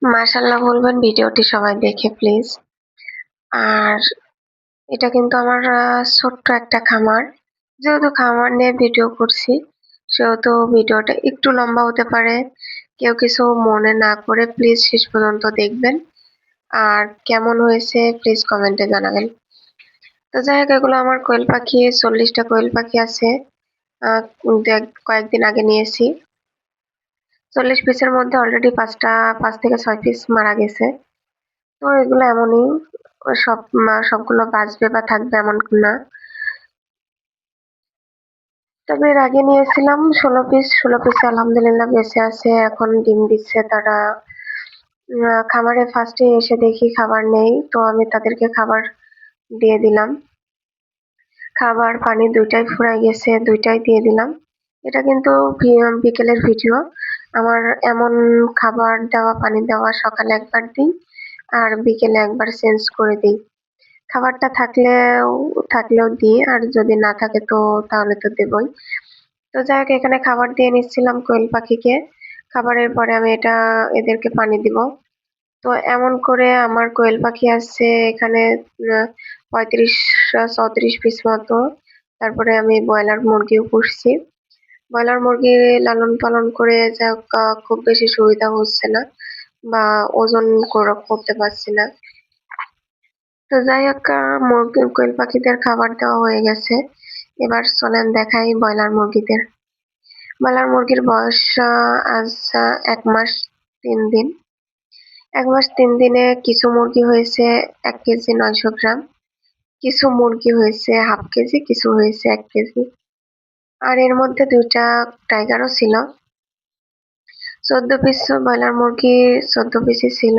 মাশাআল্লাহ বলবেন ভিডিওটি সবাই দেখে প্লিজ। আর এটা কিন্তু আমার ছোট্ট একটা খামার। যেহেতু খামার নিয়ে ভিডিও করছি, সেহেতু ভিডিওটা একটু লম্বা হতে পারে। কেউ কিছু মনে না করে প্লিজ শেষ পর্যন্ত দেখবেন। আর কেমন হয়েছে প্লিজ কমেন্টে জানাবেন। তো যাই হোক, এগুলো আমার কোয়েল পাখি, 40টা কোয়েল পাখি আছে। কয়েকদিন আগে নিয়েছি। 40 পিসের মধ্যে অলরেডি 5 থেকে 6 পিস মারা গেছে। তো এগুলো এমনই, সবগুলো বাঁচবে বা থাকবে এমন না। তবে এর আগে নিয়েছিলাম 16 পিসে আলহামদুলিল্লাহ বেঁচে আছে, এখন ডিম দিচ্ছে তারা। খামারে ফার্স্টে এসে দেখি খাবার নেই, তো আমি তাদেরকে খাবার দিয়ে দিলাম। খাবার পানি দুইটাই ফুরাই গেছে, দুইটাই দিয়ে দিলাম। এটা কিন্তু বিকেলের ভিডিও। আমার এমন খাবার দেওয়া, পানি দেওয়া সকালে একবার দিই আর বিকেলে একবার চেঞ্জ করে দিই। খাবারটা থাকলেও দিই, আর যদি না থাকে তো তাহলে তো দেবই। তো যাই হোক, এখানে খাবার দিয়ে নিচ্ছিলাম কোয়েল পাখিকে। খাবারের পরে আমি এদেরকে পানি দিব। তো এমন করে আমার কোয়েল পাখি আছে এখানে 35-34 পিস মতো। তারপরে আমি ব্রয়লার মুরগিও পুষছি। ব্রয়লার মুরগি লালন পালন করে যা খুব বেশি সুবিধা হচ্ছে না, বা ওজন করতে পারছি না। তো যাই হোক, কোয়েল পাখিদের খাবার দেওয়া হয়ে গেছে। এবার চলেন দেখাই ব্রয়লার মুরগির বয়স আজ 1 মাস 3 দিন। 1 মাস 3 দিনে কিছু মুরগি হয়েছে 1 কেজি 900 গ্রাম, কিছু মুরগি হয়েছে হাফ কেজি, কিছু হয়েছে 1 কেজি। আর এর মধ্যে 2টা টাইগারও ছিল। 14 পিস ব্রয়লার মুরগি, 14 পিসই ছিল।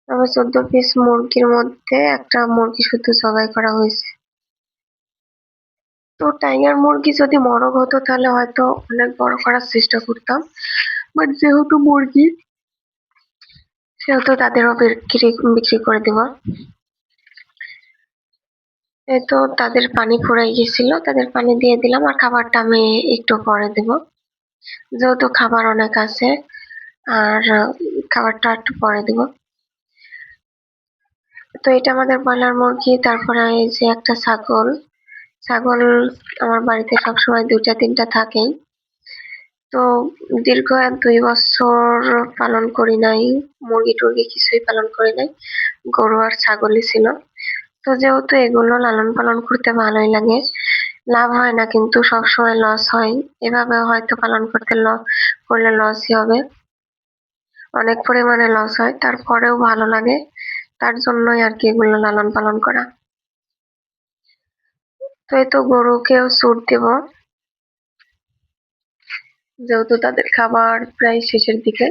তবে 14 পিস মুরগির মধ্যে একটা মুরগি শুধু জবাই করা হয়েছে। তো টাইগার মুরগি যদি মোরগ হতো তাহলে হয়তো অনেক বড় করার চেষ্টা করতাম, বাট যেহেতু মুরগি সেহেতু তাদেরও বিক্রি করে দেব। এই তো তাদের পানি ফুরাই গেছিল, তাদের পানি দিয়ে দিলাম, আর খাবারটা আমি একটু পরে দেব, যেহেতু খাবার অনেক আছে। আর খাবারটা একটু পরে দেব। তো এটা আমাদের ব্রয়লার মুরগি। তারপরে এই যে একটা ছাগল। ছাগল আমার বাড়িতে সবসময় 2টা 3টা থাকেই। তো দীর্ঘ 2 বছর পালন করি নাই, মুরগি টুরগি কিছুই পালন করি নাই, গরু আর ছাগলই ছিল। তো যেহেতু এগুলো লালন পালন করতে ভালোই লাগে, লাভ হয় না কিন্তু সবসময় লস হয়। এভাবে হয়তো পালন করলে লসই হবে, অনেক পরিমাণে লস হয়, তারপরেও ভালো লাগে। তার জন্যই আর কি এগুলো লালন পালন করা। তো এই তো গরুকেও ছুট দেব, যেহেতু তাদের খাবার প্রায় শেষের দিকে।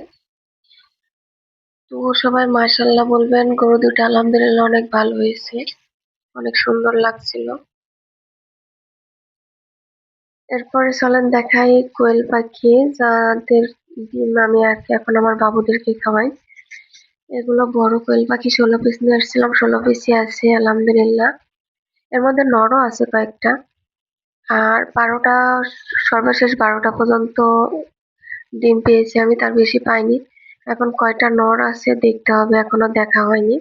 তো সবাই মাশাআল্লাহ বলবেন, গরু দুটো আলহামদুলিল্লাহ অনেক ভালো হয়েছে, অনেক সুন্দর লাগছিল। এরপরে চলেন দেখাই কোয়েল পাখি, যাদের ডিম আমি আর কি এখন আমার বাবুদেরকে খাওয়াই। এগুলো বড় কোয়েল পাখি, 16 পিস নিয়ে আসছিলাম, 16 পিসই আছে আলহামদুলিল্লাহ। এর মধ্যে নরও আছে কয়েকটা। আর 12টা, সর্বশেষ 12টা পর্যন্ত ডিম পেয়েছি আমি, তার বেশি পাইনি। এখন কয়টা নর আছে দেখতে হবে, এখনো দেখা হয়নি।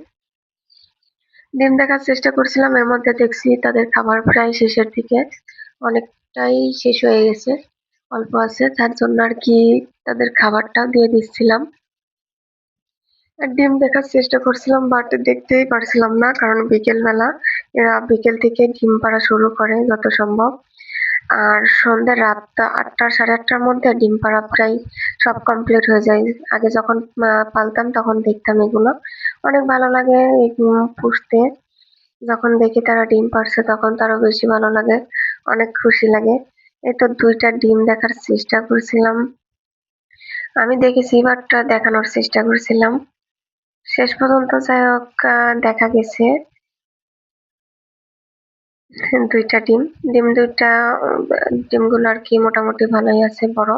ডিম দেখার চেষ্টা করছিলাম, এর মধ্যে দেখছি তাদের খাবার প্রায় শেষের দিকে, অনেকটাই শেষ হয়ে গেছে, অল্প আছে, যার জন্য আর কি তাদের খাবারটা দিয়ে দিচ্ছিলাম। আর ডিম দেখার চেষ্টা করছিলাম, বাট দেখতেই পারছিলাম না, কারণ বিকেল বেলা, এরা বিকেল থেকে ডিম পাড়া শুরু করে যত সম্ভব। আর সন্ধ্যা রাত 8টা 8:30টার মধ্যে ডিম পাড়া প্রায় সব কমপ্লিট হয়ে যায়। আগে যখন পালতাম তখন দেখতাম এগুলো, অনেক ভালো লাগে পুষতে। যখন দেখি তারা ডিম পাড়ছে তখন তারও বেশি ভালো লাগে, অনেক খুশি লাগে। এই তো 2টা ডিম দেখার চেষ্টা করছিলাম, আমি দেখেছি, বাট দেখানোর চেষ্টা করছিলাম। শেষ পর্যন্ত যাই হোক, দেখা গেছে 2টা ডিম। দুইটা, ডিমগুলো আর কি মোটামুটি ভালোই আছে, বড়।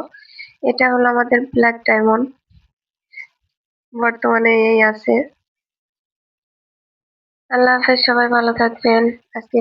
এটা হলো আমাদের ব্ল্যাক ডায়মন্ড, বর্তমানে এই আছে। আল্লাহ হাফেজ, সবাই ভালো থাকবেন। আজকে